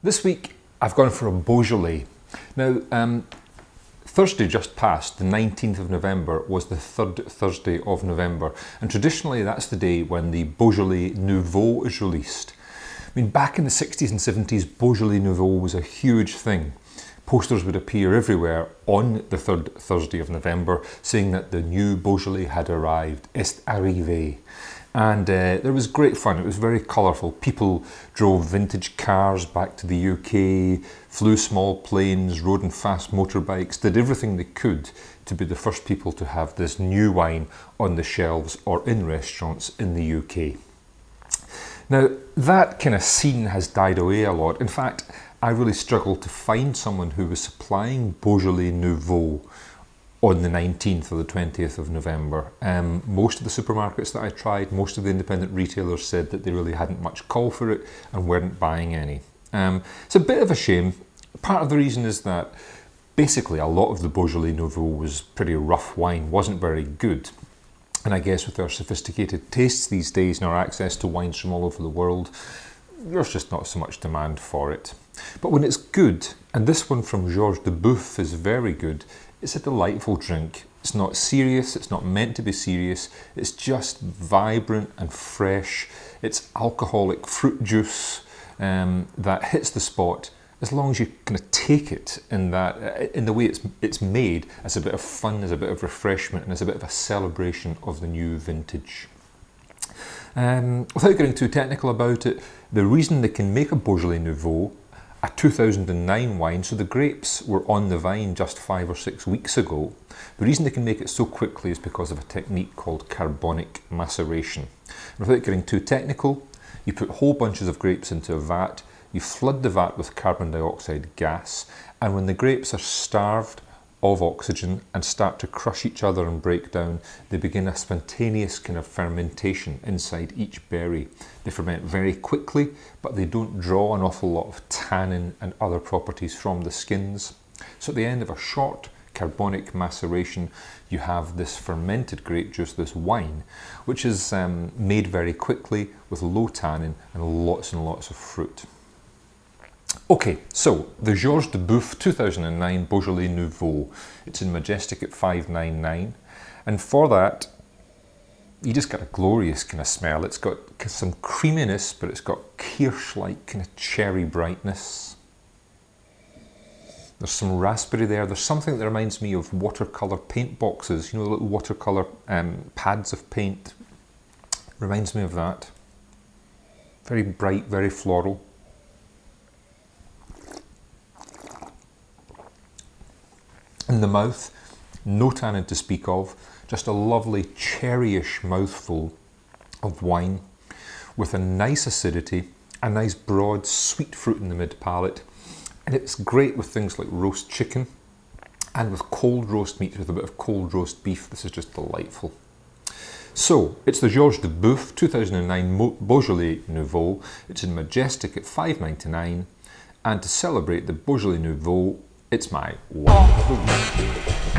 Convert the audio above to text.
This week I've gone for a Beaujolais. Now, Thursday just passed, the 19th of November, was the third Thursday of November, and traditionally that's the day when the Beaujolais Nouveau is released. I mean, back in the 60s and 70s, Beaujolais Nouveau was a huge thing. Posters would appear everywhere on the third Thursday of November saying that the new Beaujolais had arrived, est arrivé. And there was great fun. It was very colourful. People drove vintage cars back to the UK, flew small planes, rode in fast motorbikes, did everything they could to be the first people to have this new wine on the shelves or in restaurants in the UK. Now, that kind of scene has died away a lot. In fact, I really struggled to find someone who was supplying Beaujolais Nouveau on the 19th or the 20th of November. Most of the supermarkets that I tried, most of the independent retailers said that they really hadn't much call for it and weren't buying any. It's a bit of a shame. Part of the reason is that basically a lot of the Beaujolais Nouveau was pretty rough wine, wasn't very good. And I guess with our sophisticated tastes these days and our access to wines from all over the world, there's just not so much demand for it. But when it's good, and this one from Dubeouf is very good, it's a delightful drink. It's not serious, it's not meant to be serious, it's just vibrant and fresh. It's alcoholic fruit juice that hits the spot as long as you kind of take it in the way it's made as a bit of fun, as a bit of refreshment, and as a bit of a celebration of the new vintage. Without getting too technical about it, the reason they can make a Beaujolais Nouveau, a 2009 wine, so the grapes were on the vine just 5 or 6 weeks ago. The reason they can make it so quickly is because of a technique called carbonic maceration. And without getting too technical, you put whole bunches of grapes into a vat, you flood the vat with carbon dioxide gas, and when the grapes are starved of oxygen and start to crush each other and break down, they begin a spontaneous kind of fermentation inside each berry. They ferment very quickly, but they don't draw an awful lot of tannin and other properties from the skins. So at the end of a short carbonic maceration, you have this fermented grape juice, this wine, which is made very quickly with low tannin and lots of fruit. Okay, so the Dubeouf 2009 Beaujolais Nouveau. It's in Majestic at $5.99, and for that you just get a glorious kind of smell. It's got some creaminess, but it's got kirsch-like kind of cherry brightness. There's some raspberry there. There's something that reminds me of watercolour paint boxes, you know, the little watercolour pads of paint. Reminds me of that. Very bright, very floral. In the mouth, no tannin to speak of, just a lovely cherryish mouthful of wine with a nice acidity, a nice broad sweet fruit in the mid palate, and it's great with things like roast chicken and with cold roast meat, with a bit of cold roast beef. This is just delightful. So it's the Dubeouf 2009 Beaujolais Nouveau. It's in Majestic at $5.99, and to celebrate the Beaujolais Nouveau, it's my wine of the week.